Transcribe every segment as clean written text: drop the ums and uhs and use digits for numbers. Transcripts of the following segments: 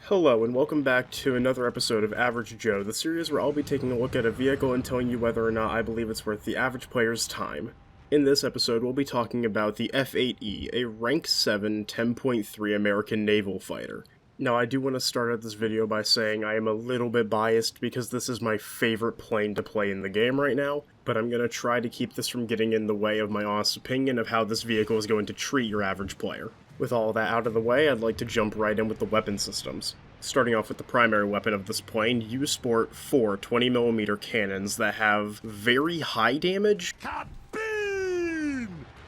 Hello, and welcome back to another episode of Average Joe, the series where I'll be taking a look at a vehicle and telling you whether or not I believe it's worth the average player's time. In this episode, we'll be talking about the F-8E, a Rank 7 10.3 American naval fighter. Now, I do want to start out this video by saying I am a little bit biased because this is my favorite plane to play in the game right now, but I'm going to try to keep this from getting in the way of my honest opinion of how this vehicle is going to treat your average player. With all that out of the way, I'd like to jump right in with the weapon systems. Starting off with the primary weapon of this plane, you sport 4 20mm cannons that have very high damage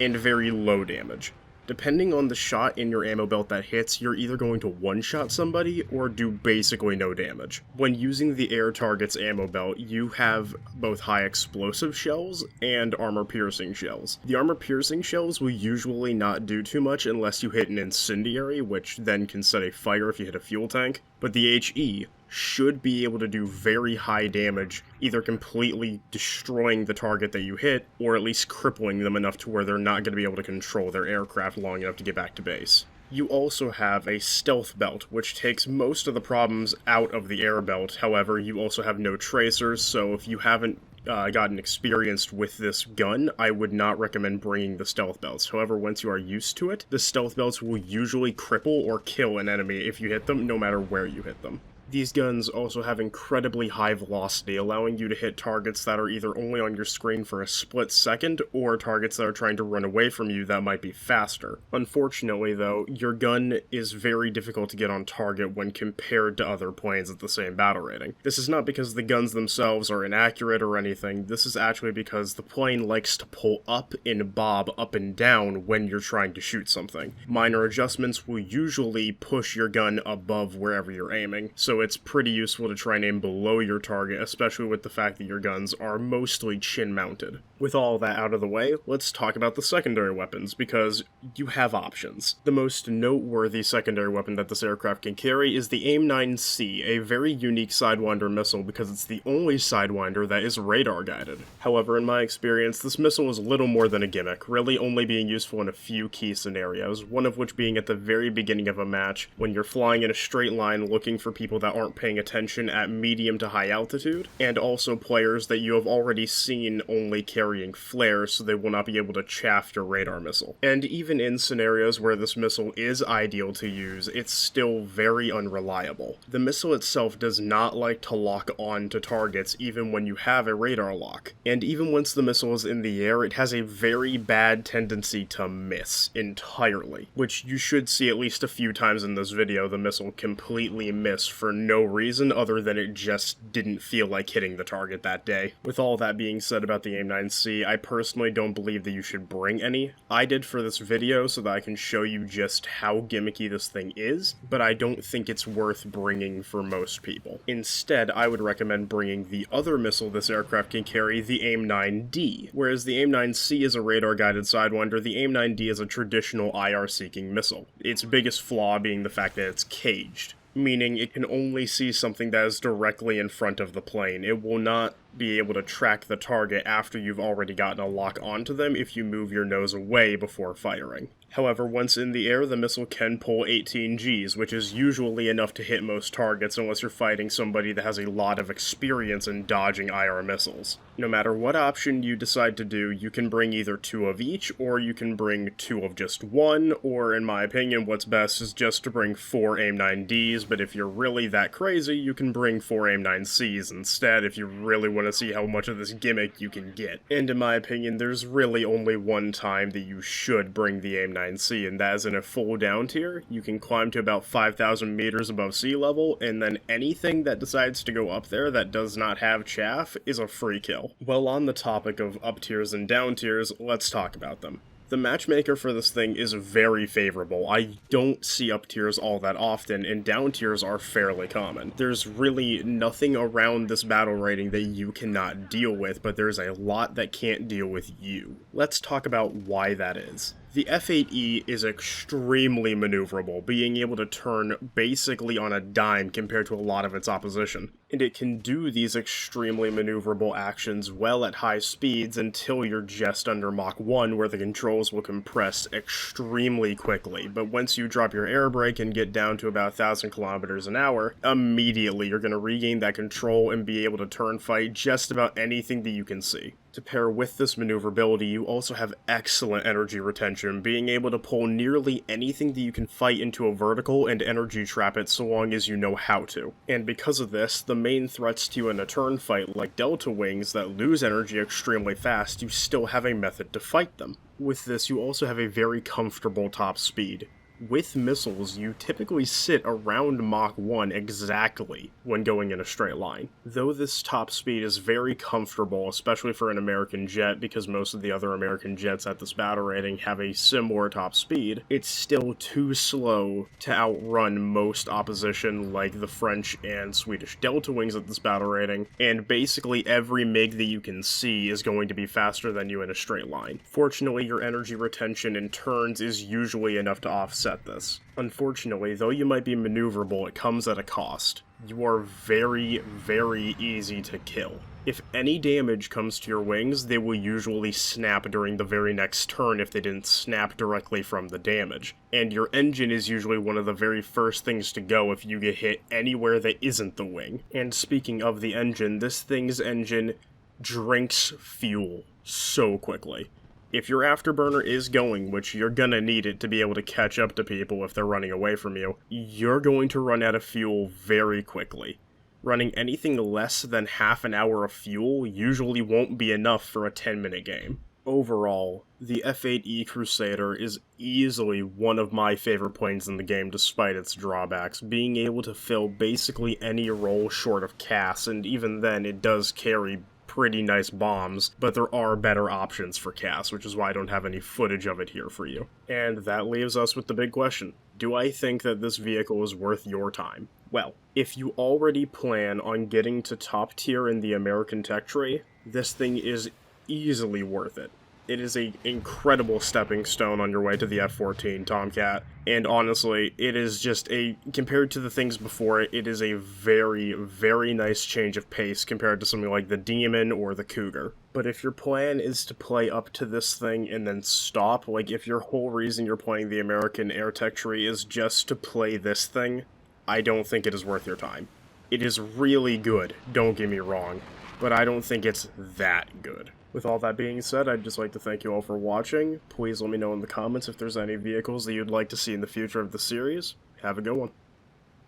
and very low damage. Depending on the shot in your ammo belt that hits, you're either going to one-shot somebody or do basically no damage. When using the air target's ammo belt, you have both high explosive shells and armor-piercing shells. The armor-piercing shells will usually not do too much unless you hit an incendiary, which then can set a fire if you hit a fuel tank, but the HE should be able to do very high damage, either completely destroying the target that you hit, or at least crippling them enough to where they're not going to be able to control their aircraft long enough to get back to base. You also have a stealth belt, which takes most of the problems out of the air belt. However, you also have no tracers, so if you haven't gotten experienced with this gun, I would not recommend bringing the stealth belts. However, once you are used to it, the stealth belts will usually cripple or kill an enemy if you hit them, no matter where you hit them. These guns also have incredibly high velocity, allowing you to hit targets that are either only on your screen for a split second, or targets that are trying to run away from you that might be faster. Unfortunately, though, your gun is very difficult to get on target when compared to other planes at the same battle rating. This is not because the guns themselves are inaccurate or anything, this is actually because the plane likes to pull up and bob up and down when you're trying to shoot something. Minor adjustments will usually push your gun above wherever you're aiming, so it's pretty useful to try and aim below your target, especially with the fact that your guns are mostly chin-mounted. With all that out of the way, let's talk about the secondary weapons, because you have options. The most noteworthy secondary weapon that this aircraft can carry is the AIM-9C, a very unique Sidewinder missile because it's the only Sidewinder that is radar-guided. However, in my experience, this missile is little more than a gimmick, really only being useful in a few key scenarios, one of which being at the very beginning of a match, when you're flying in a straight line looking for people that aren't paying attention at medium to high altitude, and also players that you have already seen only carrying flares so they will not be able to chaff your radar missile. And even in scenarios where this missile is ideal to use, it's still very unreliable. The missile itself does not like to lock on to targets even when you have a radar lock, and even once the missile is in the air, it has a very bad tendency to miss entirely, which you should see at least a few times in this video. The missile completely miss for no reason other than it just didn't feel like hitting the target that day. With all that being said about the AIM-9C, I personally don't believe that you should bring any. I did for this video so that I can show you just how gimmicky this thing is, but I don't think it's worth bringing for most people. Instead, I would recommend bringing the other missile this aircraft can carry, the AIM-9D. Whereas the AIM-9C is a radar-guided Sidewinder, the AIM-9D is a traditional IR-seeking missile. Its biggest flaw being the fact that it's caged, meaning it can only see something that is directly in front of the plane. It will not be able to track the target after you've already gotten a lock onto them if you move your nose away before firing. However, once in the air, the missile can pull 18 Gs, which is usually enough to hit most targets unless you're fighting somebody that has a lot of experience in dodging IR missiles. No matter what option you decide to do, you can bring either 2 of each, or you can bring 2 of just one, or in my opinion, what's best is just to bring 4 AIM-9Ds, but if you're really that crazy, you can bring 4 AIM-9Cs instead if you really want to see how much of this gimmick you can get. And in my opinion, there's really only one time that you should bring the AIM-9C, and that is in a full down tier. You can climb to about 5,000 meters above sea level, and then anything that decides to go up there that does not have chaff is a free kill. Well, on the topic of up tiers and down tiers, let's talk about them. The matchmaker for this thing is very favorable. I don't see up tiers all that often, and down tiers are fairly common. There's really nothing around this battle rating that you cannot deal with, but there's a lot that can't deal with you. Let's talk about why that is. The F-8E is extremely maneuverable, being able to turn basically on a dime compared to a lot of its opposition. And it can do these extremely maneuverable actions well at high speeds until you're just under Mach 1, where the controls will compress extremely quickly. But once you drop your air brake and get down to about 1,000 kilometers an hour, immediately you're going to regain that control and be able to turn fight just about anything that you can see. To pair with this maneuverability, you also have excellent energy retention, being able to pull nearly anything that you can fight into a vertical and energy trap it so long as you know how to. And because of this, the main threats to you in a turn fight, like Delta Wings that lose energy extremely fast, you still have a method to fight them. With this, you also have a very comfortable top speed. With missiles, you typically sit around Mach 1 exactly when going in a straight line. Though this top speed is very comfortable, especially for an American jet, because most of the other American jets at this battle rating have a similar top speed, it's still too slow to outrun most opposition like the French and Swedish Delta Wings at this battle rating, and basically every MiG that you can see is going to be faster than you in a straight line. Fortunately, your energy retention in turns is usually enough to offset this. Unfortunately, though you might be maneuverable, it comes at a cost. You are very, very easy to kill. If any damage comes to your wings, they will usually snap during the very next turn if they didn't snap directly from the damage. And your engine is usually one of the very first things to go if you get hit anywhere that isn't the wing. And speaking of the engine, this thing's engine drinks fuel so quickly. If your afterburner is going, which you're gonna need it to be able to catch up to people if they're running away from you, you're going to run out of fuel very quickly. Running anything less than half an hour of fuel usually won't be enough for a 10-minute game. Overall, the F-8E Crusader is easily one of my favorite planes in the game despite its drawbacks, being able to fill basically any role short of CAS, and even then it does carry pretty nice bombs, but there are better options for CAS, which is why I don't have any footage of it here for you. And that leaves us with the big question. Do I think that this vehicle is worth your time? Well, if you already plan on getting to top tier in the American tech tree, this thing is easily worth it. It is an incredible stepping stone on your way to the F-14 Tomcat, and honestly, it is just compared to the things before it, it is a very, very nice change of pace compared to something like the Demon or the Cougar. But if your plan is to play up to this thing and then stop, like if your whole reason you're playing the American Air Tech tree is just to play this thing, I don't think it is worth your time. It is really good, don't get me wrong, but I don't think it's that good. With all that being said, I'd just like to thank you all for watching. Please let me know in the comments if there's any vehicles that you'd like to see in the future of the series. Have a good one.